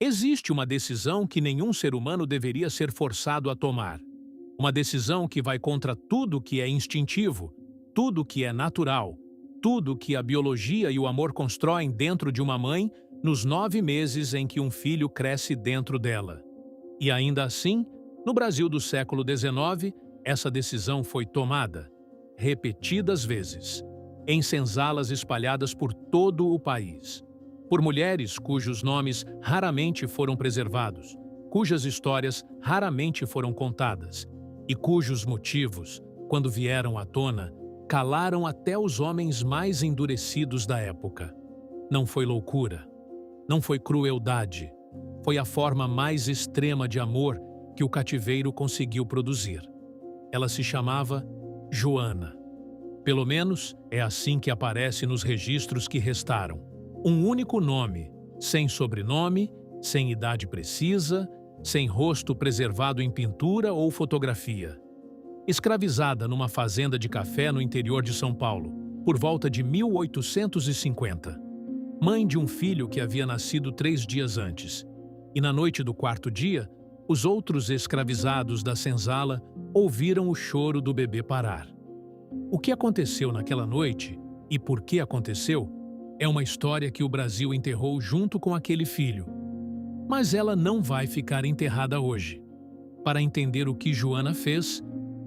Existe uma decisão que nenhum ser humano deveria ser forçado a tomar. Uma decisão que vai contra tudo que é instintivo, tudo que é natural, tudo que a biologia e o amor constroem dentro de uma mãe nos 9 meses em que um filho cresce dentro dela. E ainda assim, no Brasil do século XIX, essa decisão foi tomada, repetidas vezes, em senzalas espalhadas por todo o país, por mulheres cujos nomes raramente foram preservados, cujas histórias raramente foram contadas e cujos motivos, quando vieram à tona, calaram até os homens mais endurecidos da época. Não foi loucura, não foi crueldade, foi a forma mais extrema de amor que o cativeiro conseguiu produzir. Ela se chamava Joana. Pelo menos é assim que aparece nos registros que restaram. Um único nome, sem sobrenome, sem idade precisa, sem rosto preservado em pintura ou fotografia. Escravizada numa fazenda de café no interior de São Paulo, por volta de 1850. Mãe de um filho que havia nascido 3 dias antes. E na noite do 4º dia, os outros escravizados da senzala ouviram o choro do bebê parar. O que aconteceu naquela noite, e por que aconteceu, é uma história que o Brasil enterrou junto com aquele filho. Mas ela não vai ficar enterrada hoje. Para entender o que Joana fez,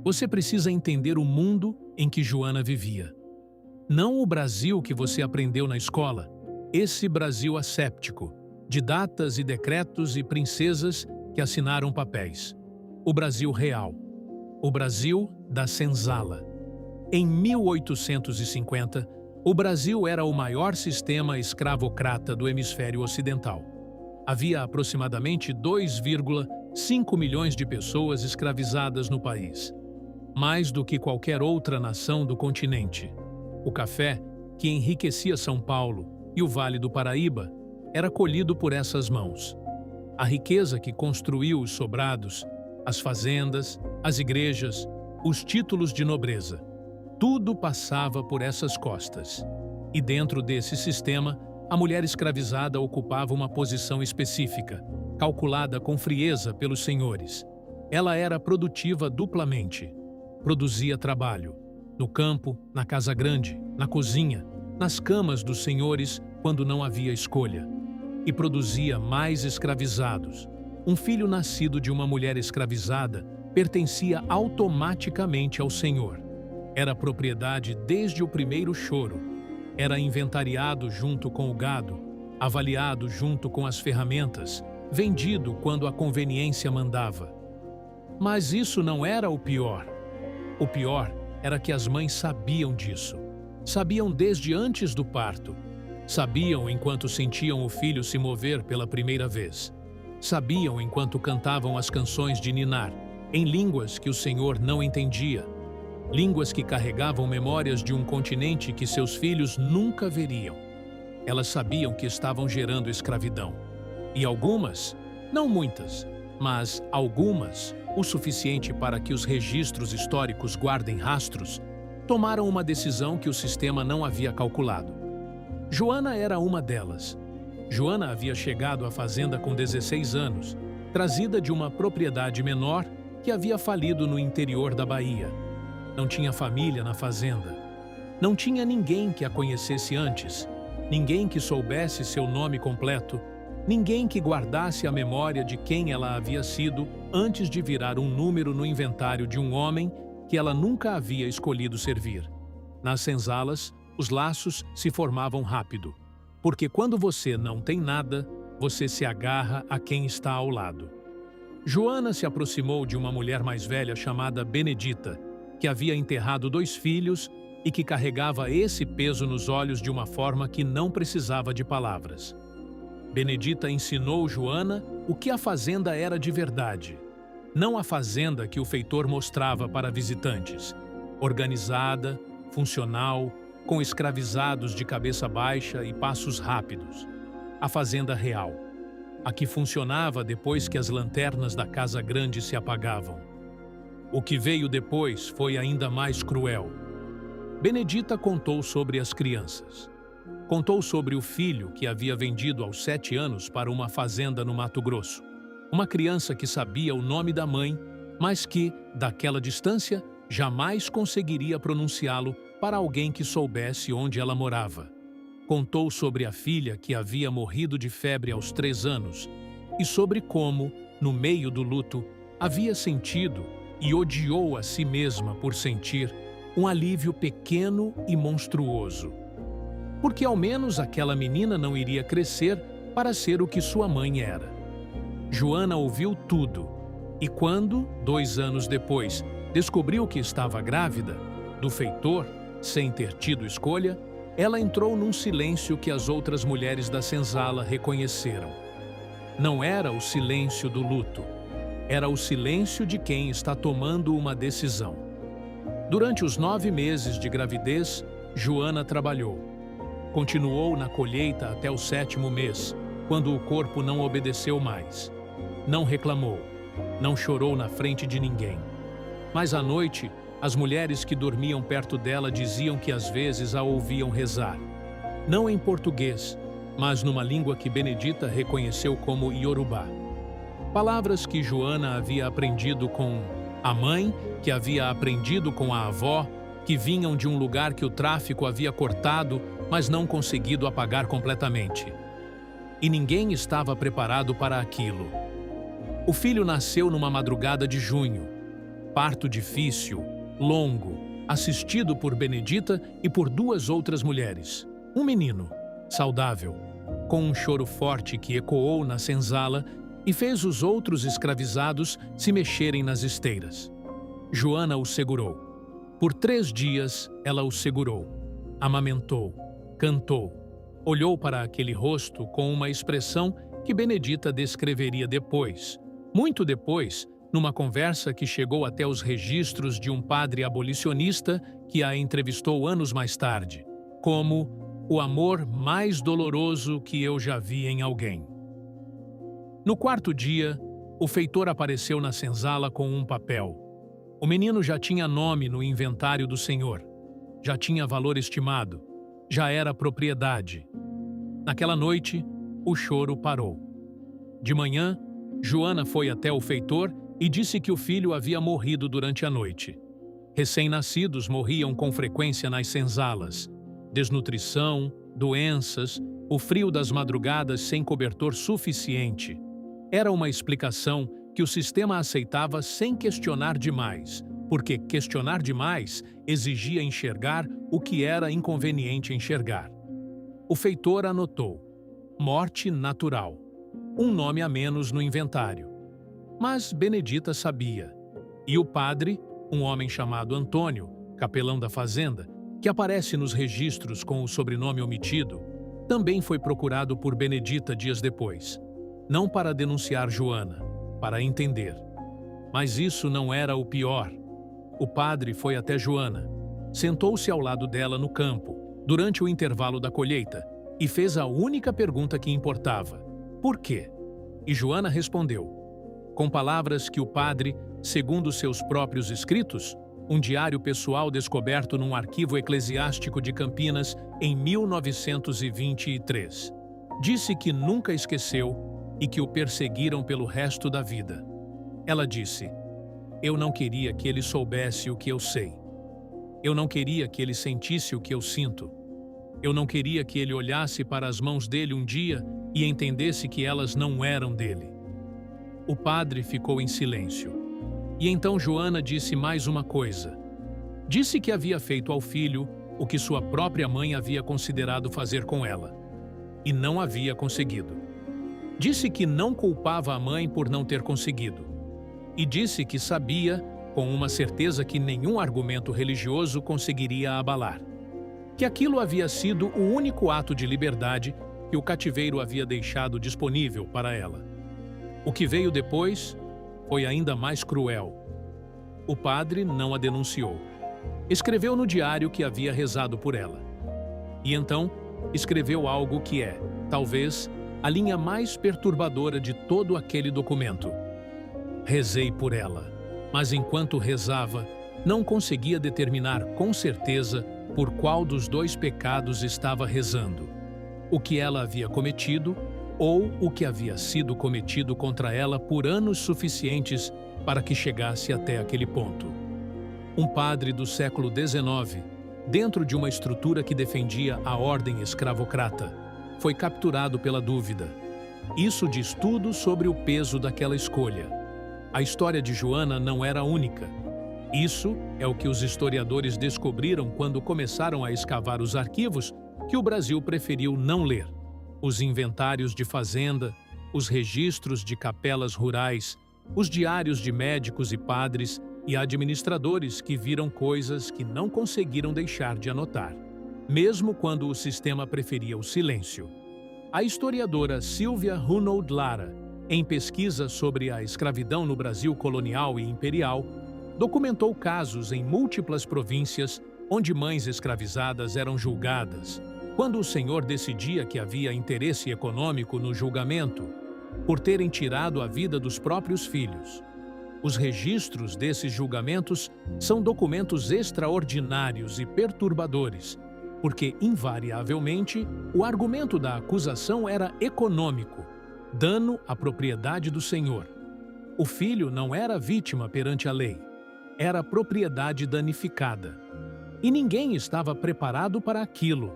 você precisa entender o mundo em que Joana vivia. Não o Brasil que você aprendeu na escola, esse Brasil asséptico, de datas e decretos e princesas que assinaram papéis. O Brasil real. O Brasil da senzala. Em 1850, o Brasil era o maior sistema escravocrata do hemisfério ocidental. Havia aproximadamente 2,5 milhões de pessoas escravizadas no país. Mais do que qualquer outra nação do continente. O café, que enriquecia São Paulo e o Vale do Paraíba, era colhido por essas mãos. A riqueza que construiu os sobrados, as fazendas, as igrejas, os títulos de nobreza, tudo passava por essas costas. E dentro desse sistema, a mulher escravizada ocupava uma posição específica, calculada com frieza pelos senhores. Ela era produtiva duplamente. Produzia trabalho, no campo, na casa grande, na cozinha, nas camas dos senhores quando não havia escolha. E produzia mais escravizados. Um filho nascido de uma mulher escravizada pertencia automaticamente ao senhor. Era propriedade desde o primeiro choro. Era inventariado junto com o gado, avaliado junto com as ferramentas, vendido quando a conveniência mandava. Mas isso não era o pior. O pior era que as mães sabiam disso. Sabiam desde antes do parto. Sabiam enquanto sentiam o filho se mover pela primeira vez. Sabiam enquanto cantavam as canções de ninar, em línguas que o Senhor não entendia. Línguas que carregavam memórias de um continente que seus filhos nunca veriam. Elas sabiam que estavam gerando escravidão. E algumas, não muitas, mas algumas, o suficiente para que os registros históricos guardem rastros, tomaram uma decisão que o sistema não havia calculado. Joana era uma delas. Joana havia chegado à fazenda com 16 anos, trazida de uma propriedade menor que havia falido no interior da Bahia. Não tinha família na fazenda. Não tinha ninguém que a conhecesse antes, ninguém que soubesse seu nome completo, ninguém que guardasse a memória de quem ela havia sido antes de virar um número no inventário de um homem que ela nunca havia escolhido servir. Nas senzalas, os laços se formavam rápido, porque quando você não tem nada, você se agarra a quem está ao lado. Joana se aproximou de uma mulher mais velha chamada Benedita, que havia enterrado 2 filhos e que carregava esse peso nos olhos de uma forma que não precisava de palavras. Benedita ensinou Joana o que a fazenda era de verdade. Não a fazenda que o feitor mostrava para visitantes. Organizada, funcional, com escravizados de cabeça baixa e passos rápidos. A fazenda real. A que funcionava depois que as lanternas da casa grande se apagavam. O que veio depois foi ainda mais cruel. Benedita contou sobre as crianças. Contou sobre o filho que havia vendido aos 7 anos para uma fazenda no Mato Grosso. Uma criança que sabia o nome da mãe, mas que, daquela distância, jamais conseguiria pronunciá-lo para alguém que soubesse onde ela morava. Contou sobre a filha que havia morrido de febre aos 3 anos e sobre como, no meio do luto, havia sentido e odiou a si mesma por sentir um alívio pequeno e monstruoso. Porque ao menos aquela menina não iria crescer para ser o que sua mãe era. Joana ouviu tudo e quando, 2 anos depois, descobriu que estava grávida, do feitor, sem ter tido escolha, ela entrou num silêncio que as outras mulheres da senzala reconheceram. Não era o silêncio do luto, era o silêncio de quem está tomando uma decisão. Durante os 9 meses de gravidez, Joana trabalhou. Continuou na colheita até o 7º mês, quando o corpo não obedeceu mais. Não reclamou, não chorou na frente de ninguém. Mas à noite, as mulheres que dormiam perto dela diziam que às vezes a ouviam rezar. Não em português, mas numa língua que Benedita reconheceu como Iorubá. Palavras que Joana havia aprendido com a mãe, que havia aprendido com a avó, que vinham de um lugar que o tráfico havia cortado, mas não conseguido apagar completamente. E ninguém estava preparado para aquilo. O filho nasceu numa madrugada de junho. Parto difícil, longo, assistido por Benedita e por 2 outras mulheres. Um menino, saudável, com um choro forte que ecoou na senzala e fez os outros escravizados se mexerem nas esteiras. Joana o segurou. Por 3 dias, ela o segurou, amamentou, cantou, olhou para aquele rosto com uma expressão que Benedita descreveria depois, muito depois, numa conversa que chegou até os registros de um padre abolicionista que a entrevistou anos mais tarde, como o amor mais doloroso que eu já vi em alguém. No 4º dia, o feitor apareceu na senzala com um papel. O menino já tinha nome no inventário do Senhor, já tinha valor estimado, já era propriedade. Naquela noite, o choro parou. De manhã, Joana foi até o feitor e disse que o filho havia morrido durante a noite. Recém-nascidos morriam com frequência nas senzalas. Desnutrição, doenças, o frio das madrugadas sem cobertor suficiente. Era uma explicação que o sistema aceitava sem questionar demais, porque questionar demais exigia enxergar o que era inconveniente enxergar. O feitor anotou: morte natural, um nome a menos no inventário. Mas Benedita sabia. E o padre, um homem chamado Antônio, capelão da fazenda, que aparece nos registros com o sobrenome omitido, também foi procurado por Benedita dias depois. Não para denunciar Joana, para entender. Mas isso não era o pior. O padre foi até Joana, sentou-se ao lado dela no campo, durante o intervalo da colheita, e fez a única pergunta que importava: por quê? E Joana respondeu, com palavras que o padre, segundo seus próprios escritos, um diário pessoal descoberto num arquivo eclesiástico de Campinas em 1923, disse que nunca esqueceu e que o perseguiram pelo resto da vida. Ela disse: eu não queria que ele soubesse o que eu sei. Eu não queria que ele sentisse o que eu sinto. Eu não queria que ele olhasse para as mãos dele um dia e entendesse que elas não eram dele. O padre ficou em silêncio. E então Joana disse mais uma coisa. Disse que havia feito ao filho o que sua própria mãe havia considerado fazer com ela, e não havia conseguido. Disse que não culpava a mãe por não ter conseguido. E disse que sabia, com uma certeza que nenhum argumento religioso conseguiria abalar, que aquilo havia sido o único ato de liberdade que o cativeiro havia deixado disponível para ela. O que veio depois foi ainda mais cruel. O padre não a denunciou. Escreveu no diário que havia rezado por ela. E então escreveu algo que é, talvez, a linha mais perturbadora de todo aquele documento. Rezei por ela, mas enquanto rezava, não conseguia determinar com certeza por qual dos dois pecados estava rezando: o que ela havia cometido ou o que havia sido cometido contra ela por anos suficientes para que chegasse até aquele ponto. Um padre do século XIX, dentro de uma estrutura que defendia a ordem escravocrata, foi capturado pela dúvida. Isso diz tudo sobre o peso daquela escolha. A história de Joana não era única. Isso é o que os historiadores descobriram quando começaram a escavar os arquivos que o Brasil preferiu não ler. Os inventários de fazenda, os registros de capelas rurais, os diários de médicos e padres e administradores que viram coisas que não conseguiram deixar de anotar, mesmo quando o sistema preferia o silêncio. A historiadora Silvia Hunold Lara, em pesquisa sobre a escravidão no Brasil colonial e imperial, documentou casos em múltiplas províncias onde mães escravizadas eram julgadas, quando o senhor decidia que havia interesse econômico no julgamento, por terem tirado a vida dos próprios filhos. Os registros desses julgamentos são documentos extraordinários e perturbadores, porque, invariavelmente, o argumento da acusação era econômico, dano à propriedade do senhor. O filho não era vítima perante a lei, era propriedade danificada. E ninguém estava preparado para aquilo.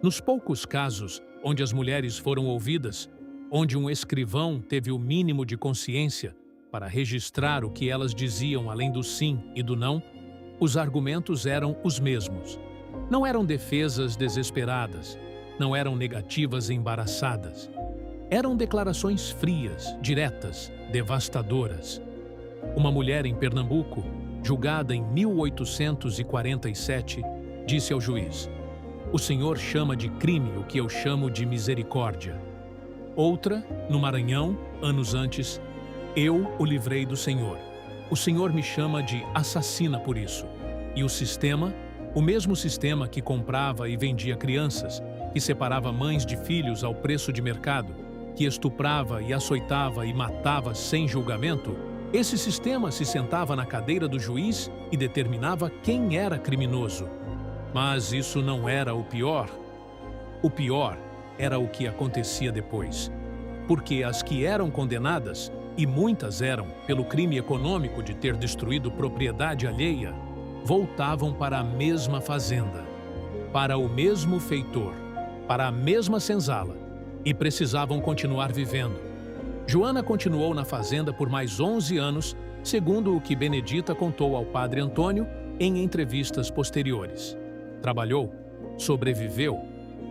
Nos poucos casos onde as mulheres foram ouvidas, onde um escrivão teve o mínimo de consciência para registrar o que elas diziam além do sim e do não, os argumentos eram os mesmos. Não eram defesas desesperadas, não eram negativas embaraçadas. Eram declarações frias, diretas, devastadoras. Uma mulher em Pernambuco, julgada em 1847, disse ao juiz: "O senhor chama de crime o que eu chamo de misericórdia." Outra, no Maranhão, anos antes: "Eu o livrei do senhor. O senhor me chama de assassina por isso." E o sistema, o mesmo sistema que comprava e vendia crianças, que separava mães de filhos ao preço de mercado, que estuprava e açoitava e matava sem julgamento, esse sistema se sentava na cadeira do juiz e determinava quem era criminoso. Mas isso não era o pior. O pior era o que acontecia depois. Porque as que eram condenadas, e muitas eram pelo crime econômico de ter destruído propriedade alheia, voltavam para a mesma fazenda, para o mesmo feitor, para a mesma senzala, e precisavam continuar vivendo. Joana continuou na fazenda por mais 11 anos, segundo o que Benedita contou ao padre Antônio em entrevistas posteriores. Trabalhou, sobreviveu,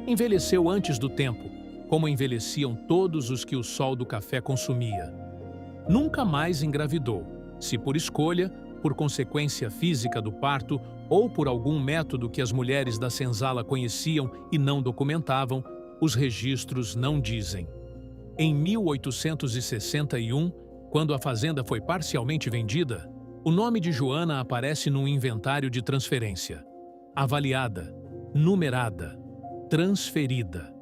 envelheceu antes do tempo, como envelheciam todos os que o sol do café consumia. Nunca mais engravidou, se por escolha, por consequência física do parto ou por algum método que as mulheres da senzala conheciam e não documentavam, os registros não dizem. Em 1861, quando a fazenda foi parcialmente vendida, o nome de Joana aparece num inventário de transferência. Avaliada, numerada, transferida.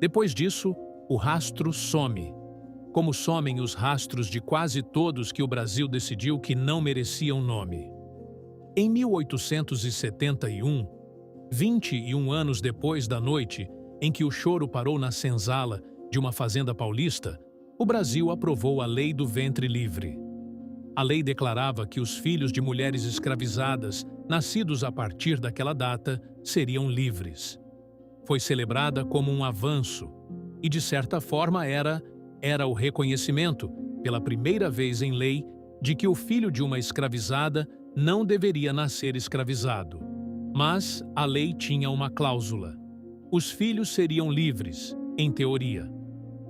Depois disso, o rastro some, como somem os rastros de quase todos que o Brasil decidiu que não mereciam nome. Em 1871, 21 anos depois da noite em que o choro parou na senzala de uma fazenda paulista, o Brasil aprovou a Lei do Ventre Livre. A lei declarava que os filhos de mulheres escravizadas, nascidos a partir daquela data, seriam livres. Foi celebrada como um avanço e, de certa forma, era o reconhecimento, pela primeira vez em lei, de que o filho de uma escravizada não deveria nascer escravizado. Mas a lei tinha uma cláusula. Os filhos seriam livres, em teoria.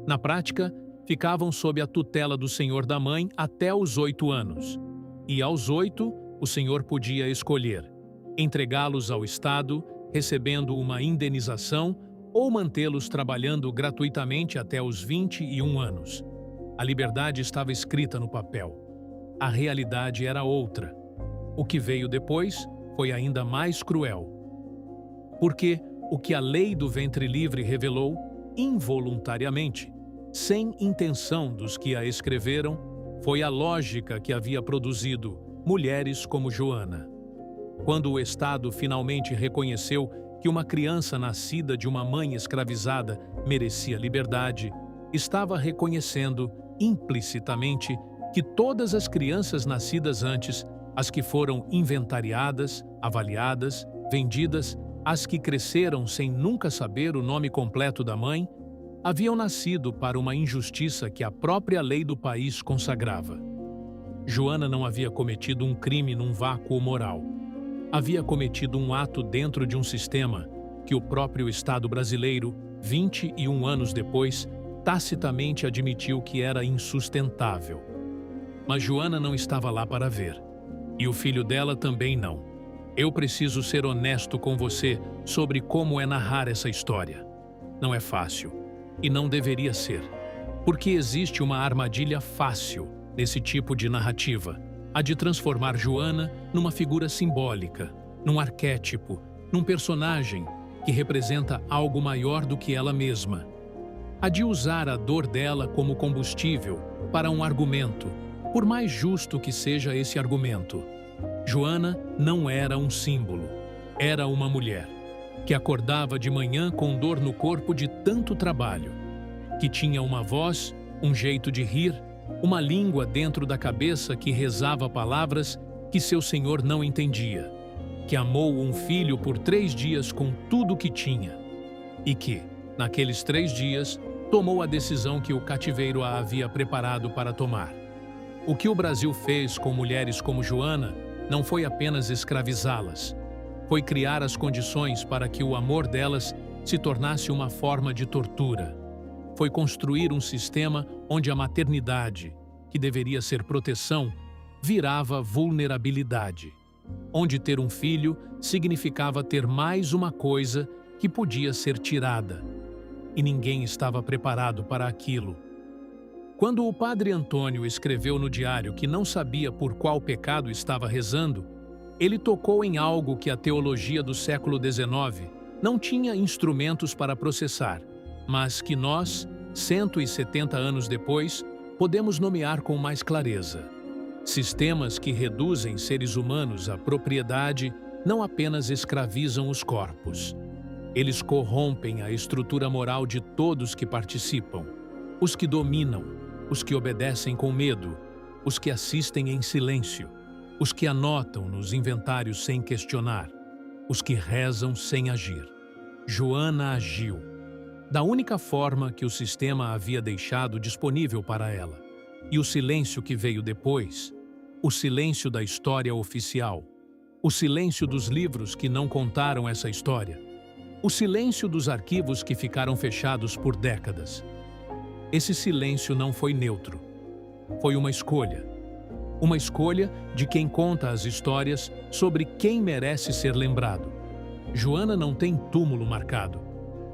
Na prática, ficavam sob a tutela do senhor da mãe até os 8 anos. E aos 8, o senhor podia escolher entregá-los ao Estado, recebendo uma indenização, ou mantê-los trabalhando gratuitamente até os 21 anos. A liberdade estava escrita no papel. A realidade era outra. O que veio depois foi ainda mais cruel. Porque o que a lei do ventre livre revelou, involuntariamente, sem intenção dos que a escreveram, foi a lógica que havia produzido mulheres como Joana. Quando o Estado finalmente reconheceu que uma criança nascida de uma mãe escravizada merecia liberdade, estava reconhecendo, implicitamente, que todas as crianças nascidas antes, as que foram inventariadas, avaliadas, vendidas, as que cresceram sem nunca saber o nome completo da mãe, haviam nascido para uma injustiça que a própria lei do país consagrava. Joana não havia cometido um crime num vácuo moral. Havia cometido um ato dentro de um sistema que o próprio Estado brasileiro, 21 anos depois, tacitamente admitiu que era insustentável. Mas Joana não estava lá para ver. E o filho dela também não. Eu preciso ser honesto com você sobre como é narrar essa história. Não é fácil. E não deveria ser. Porque existe uma armadilha fácil nesse tipo de narrativa, a de transformar Joana numa figura simbólica, num arquétipo, num personagem que representa algo maior do que ela mesma. A de usar a dor dela como combustível para um argumento, por mais justo que seja esse argumento. Joana não era um símbolo, era uma mulher, que acordava de manhã com dor no corpo de tanto trabalho, que tinha uma voz, um jeito de rir, uma língua dentro da cabeça que rezava palavras que seu senhor não entendia, que amou um filho por 3 dias com tudo o que tinha, e que, naqueles 3 dias, tomou a decisão que o cativeiro a havia preparado para tomar. O que o Brasil fez com mulheres como Joana não foi apenas escravizá-las, foi criar as condições para que o amor delas se tornasse uma forma de tortura. Foi construir um sistema onde a maternidade, que deveria ser proteção, virava vulnerabilidade. Onde ter um filho significava ter mais uma coisa que podia ser tirada. E ninguém estava preparado para aquilo. Quando o padre Antônio escreveu no diário que não sabia por qual pecado estava rezando, ele tocou em algo que a teologia do século XIX não tinha instrumentos para processar, mas que nós, 170 anos depois, podemos nomear com mais clareza. Sistemas que reduzem seres humanos à propriedade não apenas escravizam os corpos. Eles corrompem a estrutura moral de todos que participam, os que dominam, os que obedecem com medo, os que assistem em silêncio, os que anotam nos inventários sem questionar, os que rezam sem agir. Joana agiu, da única forma que o sistema havia deixado disponível para ela. E o silêncio que veio depois, o silêncio da história oficial, o silêncio dos livros que não contaram essa história, o silêncio dos arquivos que ficaram fechados por décadas. Esse silêncio não foi neutro. Foi uma escolha. Uma escolha de quem conta as histórias sobre quem merece ser lembrado. Joana não tem túmulo marcado,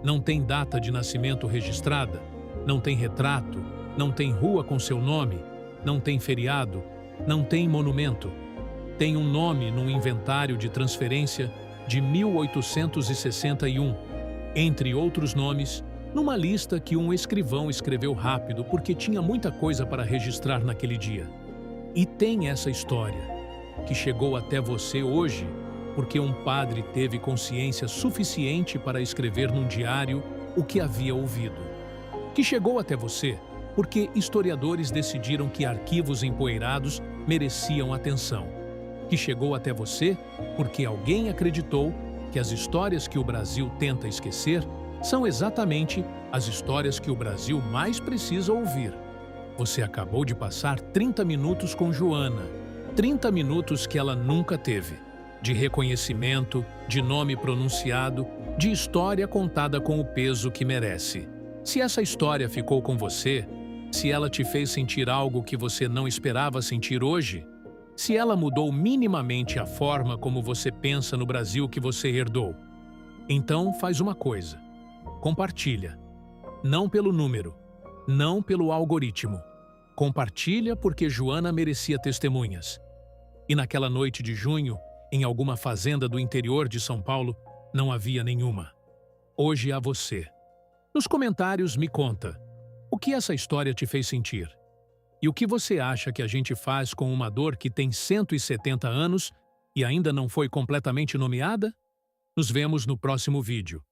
não tem data de nascimento registrada, não tem retrato, não tem rua com seu nome, não tem feriado, não tem monumento. Tem um nome num inventário de transferência de 1861, entre outros nomes, numa lista que um escrivão escreveu rápido porque tinha muita coisa para registrar naquele dia. E tem essa história, que chegou até você hoje porque um padre teve consciência suficiente para escrever num diário o que havia ouvido. Que chegou até você porque historiadores decidiram que arquivos empoeirados mereciam atenção. Que chegou até você porque alguém acreditou que as histórias que o Brasil tenta esquecer são exatamente as histórias que o Brasil mais precisa ouvir. Você acabou de passar 30 minutos com Joana, 30 minutos que ela nunca teve, de reconhecimento, de nome pronunciado, de história contada com o peso que merece. Se essa história ficou com você, se ela te fez sentir algo que você não esperava sentir hoje, se ela mudou minimamente a forma como você pensa no Brasil que você herdou, então faz uma coisa. Compartilha. Não pelo número, não pelo algoritmo. Compartilha porque Joana merecia testemunhas. E naquela noite de junho, em alguma fazenda do interior de São Paulo, não havia nenhuma. Hoje há você. Nos comentários me conta, o que essa história te fez sentir? E o que você acha que a gente faz com uma dor que tem 170 anos e ainda não foi completamente nomeada? Nos vemos no próximo vídeo.